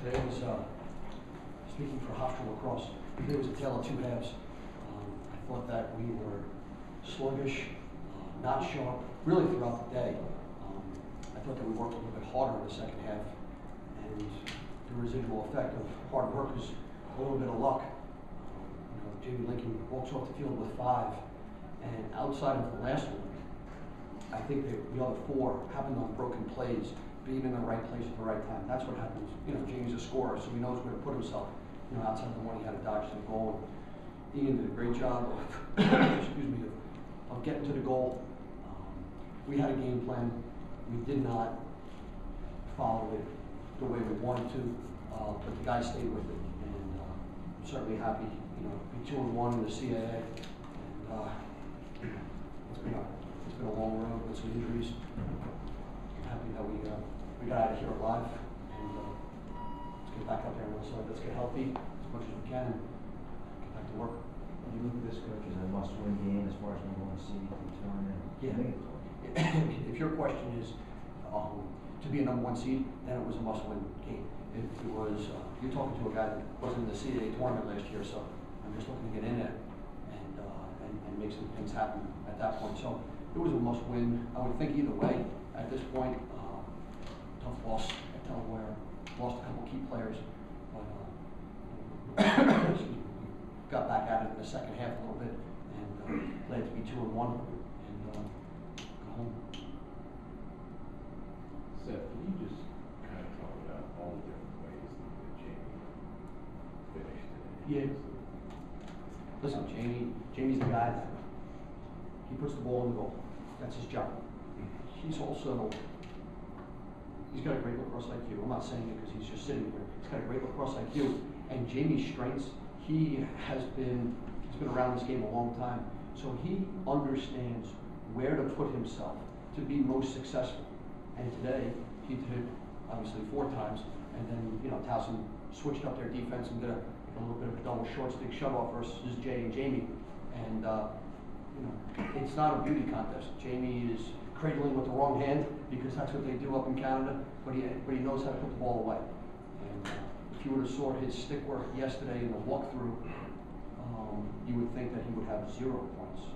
Today was, speaking for Hofstra lacrosse, today was a tale of two halves. I thought that we were sluggish, not sharp, really throughout the day. I thought that we worked a little bit harder in the second half, and the residual effect of hard work is a little bit of luck. Jamie Lincoln walks off the field with 5, and outside of the last one, I think that the other 4 happened on broken plays, being in the right place at the right time. That's what happens. Jamie's a scorer, so he knows where to put himself. Outside the one, he had a dodge to the goal. Ian did a great job of, excuse me, of getting to the goal. We had a game plan. We did not follow it the way we wanted to, but the guys stayed with it, and I'm certainly happy. Be 2-1 in the CAA, and it's been a long road with some injuries. I'm happy that we got out of here alive, and let's get back out there on the side. Let's get healthy as much as we can, and get back to work. Do you look at this, coach, as a must-win game as far as number 1 seed return and If your question is to be a number 1 seed, then it was a must-win game. If it was, you're talking to a guy that wasn't in the CAA tournament last year, so I'm just looking to get in there and make some things happen at that point. So it was a must-win. I would think either way at this point. Tough loss at Delaware, lost a couple key players, but got back at it in the second half a little bit, and glad to be 2-1 and go home. Seth, can you just kind of talk about all the different ways that Jamie finished today? Yeah. Listen, Jamie's the guy that he puts the ball in the goal. That's his job. He's got a great lacrosse IQ. I'm not saying it because he's just sitting here. He's got a great lacrosse IQ. And Jamie's strengths, he's been around this game a long time. So he understands where to put himself to be most successful. And today, he did it obviously 4 times. And then, Towson switched up their defense and did a little bit of a double short stick shutoff versus Jay and Jamie. And, it's not a beauty contest. Jamie is cradling with the wrong hand because that's what they do up in Canada, but he knows how to put the ball away. And if you would have saw his stick work yesterday in the walkthrough, you would think that he would have 0 points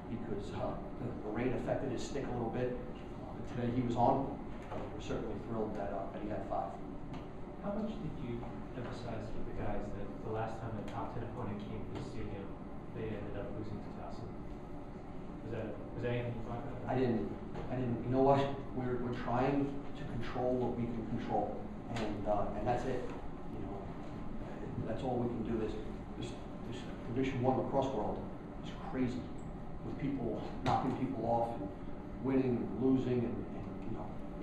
because the rain affected his stick a little bit. But today he was on. We're certainly thrilled that he had 5. How much did you emphasize with the guys that the last time a top 10 opponent came to the stadium, they ended up losing to Towson? Was there anything you thought about that? I didn't. You know what? We're trying to control what we can control, and that's it. That's all we can do. This Division 1 lacrosse world is crazy, with people knocking people off, and winning, and losing, and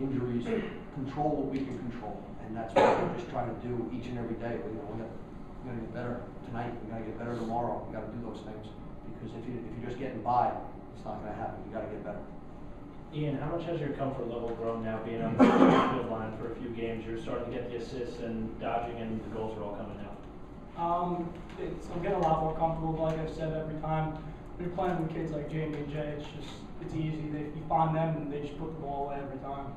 injuries. Control what we can control, and that's what we're just trying to do each and every day. We got to get better tonight. We got to get better tomorrow. We got to do those things because if you're just getting by, it's not going to happen. You got to get better. Ian, how much has your comfort level grown now being on the field line for a few games? You're starting to get the assists and dodging, and the goals are all coming now. I'm getting a lot more comfortable. Like I've said every time, when you're playing with kids like Jamie and Jay, it's easy. You find them and they just put the ball away every time.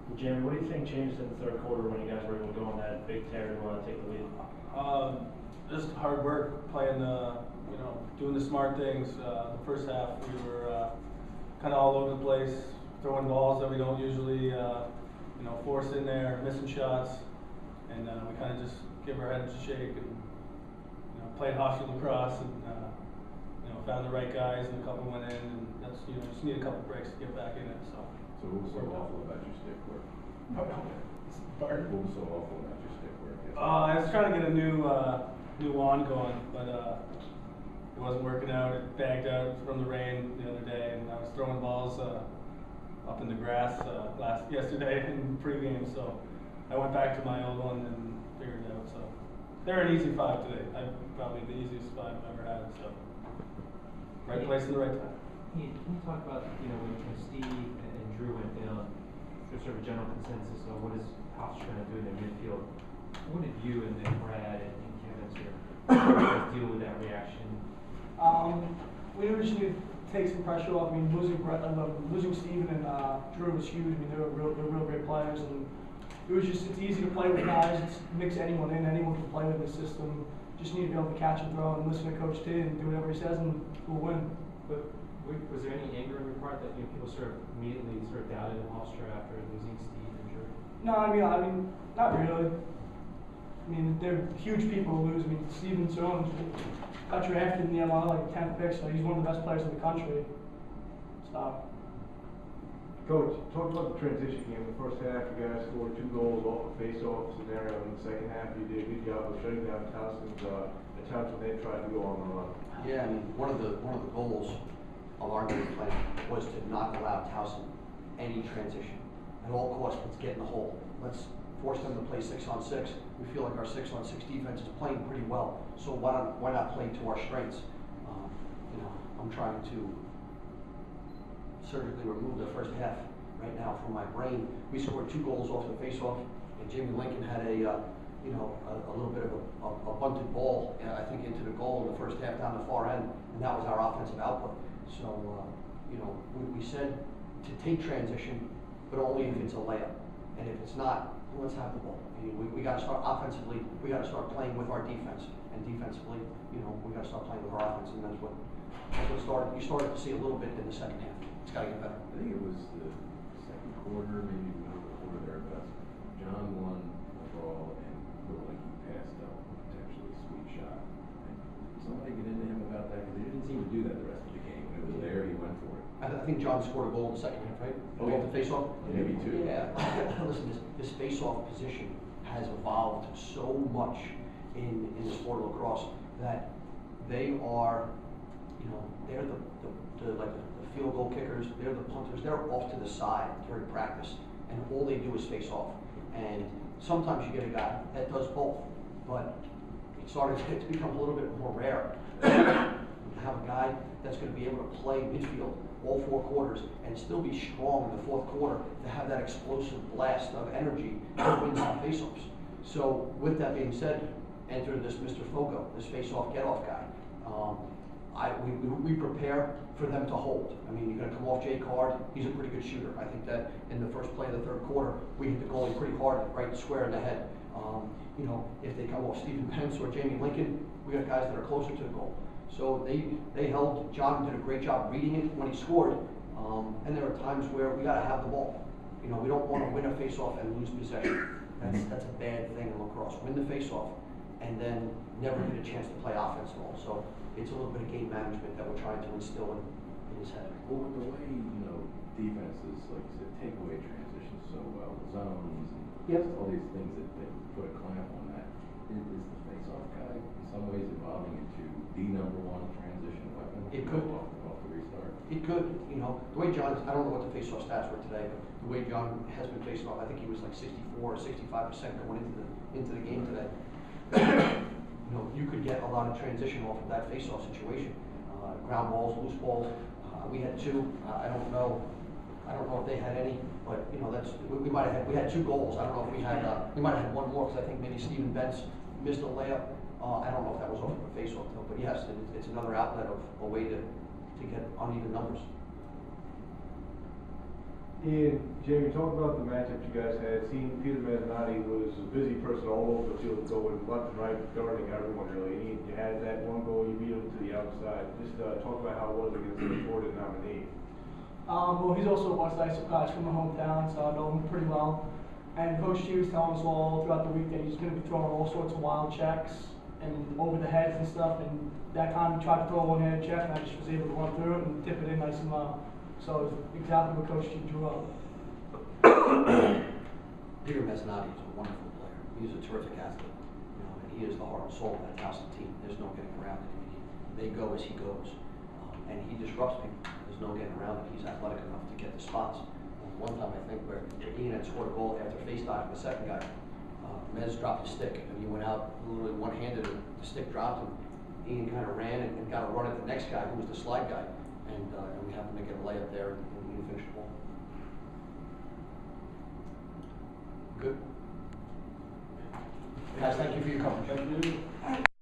Well, Jamie, what do you think changed in the 3rd quarter when you guys were able to go on that big tear to take the lead? Just hard work, playing doing the smart things. The first half we were kind of all over the place, throwing balls that we don't usually force in there, missing shots, and we kind of just give our heads a shake and played Hofstra lacrosse and found the right guys, and a couple went in, and that's just need a couple breaks to get back in it. So what was so awful about your stick work? Pardon? What was so awful about your stick work? I was trying to get a new wand going, but it wasn't working out. It bagged out from the rain the other day, and I was throwing balls up in the grass yesterday in pregame. So I went back to my old one and figured it out. So they're an easy 5 today. Probably the easiest 5 I've ever had. So right place in the right time. Ian, can you talk about when Steve and Drew went down? There's sort of a general consensus of what is Hofstra trying to do in their midfield. What did you and then Brad and Kevin sort of deal with that reaction? We just need to take some pressure off. I mean, losing Steven and Drew was huge. I mean, they're real great players, and it was just, it's easy to play with guys, it's mix anyone in, anyone can play with this system. Just need to be able to catch and throw and listen to Coach T and do whatever he says and we'll win. But was there any anger on your part that people sort of immediately sort of doubted Hofstra after losing Steve and Drew? No, I mean, not really. I mean, they're huge people to lose. I mean, Steven Jones got drafted in the ML like 10th pick, so he's one of the best players in the country. So. Coach, talk about the transition game. In the first half, you guys scored 2 goals off a face-off scenario. In the second half, you did a good job of shutting down Towson's attempts when they tried to go on the run. Yeah, I mean, one of the goals of our game plan was to not allow Towson any transition. At all costs, let's get in the hole. Let's force them to play 6-on-6. We feel like our 6-on-6 defense is playing pretty well. So why not play to our strengths? You know, I'm trying to surgically remove the first half right now from my brain. We scored 2 goals off the face-off, and Jamie Lincoln had a little bit of a bunted ball, I think, into the goal in the first half down the far end, and that was our offensive output. So, you know, we said to take transition, but only if it's a layup, and if it's not, let's have the ball. I mean, we got to start offensively. We got to start playing with our defense, and defensively, you know, we got to start playing with our offense, and that's what started. You started to see a little bit in the second half. It's got to get better. I think it was the second quarter, maybe the middle of the quarter thereabouts. John won overall and looked like he passed up a potentially sweet shot. And somebody get into him about that because he didn't seem to do that the rest of the game. When it was there, he went for it. I think John scored a goal in the second half, right? Oh, yeah. The face-off? Maybe 2. Yeah. Listen, this face-off position has evolved so much in the sport of lacrosse that they are, you know, they're the field goal kickers, they're the punters, they're off to the side during practice, and all they do is face off. And sometimes you get a guy that does both, but it's starting to become a little bit more rare. You have a guy that's going to be able to play midfield all 4 quarters and still be strong in the 4th quarter to have that explosive blast of energy that wins on face-offs. So with that being said, enter this Mr. Foco, this face-off get-off guy. We prepare for them to hold. I mean, you're going to come off Jay Card. He's a pretty good shooter. I think that in the first play of the 3rd quarter, we hit the goalie pretty hard, right square in the head. You know, if they come off Stephen Pence or Jamie Lincoln, we got guys that are closer to the goal. So they held. John did a great job reading it when he scored. And there are times where we got to have the ball. You know, we don't want to win a face-off and lose possession. That's a bad thing in lacrosse. Win the face-off and then never get a chance to play offense at all. So it's a little bit of game management that we're trying to instill in his head. Well, with the way, you know, defenses, like you said, take away transitions so well, the zones and all these things that put a clamp on that, is the face-off guy in some ways evolving into the #1 transition weapon? It could. Off the restart? It could, you know, the way John, I don't know what the face-off stats were today, but the way John has been facing off, I think he was like 64 or 65% going into the game today. You know, you could get a lot of transition off of that face-off situation. Ground balls, loose balls. We had 2. I don't know if they had any, but you know, we had 2 goals. I don't know if we might have had 1 more because I think maybe Stephen Bentz missed a layup. I don't know if that was off of a face-off though, but yes, it's another outlet of a way to get uneven numbers. And Jamie, talk about the matchup you guys had. Seeing Peter Mezzanotte was a busy person all over the field, going left and right, guarding everyone really. And you had that 1 goal, you beat him to the outside. Just talk about how it was against the reported nominee. Well, he's also a West Islip guy from my hometown, so I know him pretty well. And Coach G was telling us all throughout the week that he's going to be throwing all sorts of wild checks and over the heads and stuff. And that time he tried to throw a one-handed check, and I just was able to run through it and tip it in nice and low. So it's exactly what Coach G drew up. Peter Mezzanotte is a wonderful player. He's a terrific athlete. You know, and he is the heart and soul of that Towson team. There's no getting around it. I mean, they go as he goes. And he disrupts people. There's no getting around it. He's athletic enough to get the spots. One time I think where Ian had scored a goal after face diving the second guy, Mez dropped his stick and he went out literally one-handed and the stick dropped him. Ian kind of ran and got a run at the next guy who was the slide guy. And we happened to get a layup there and we finished the ball. Good. Guys, thank you for your coverage. Thank you.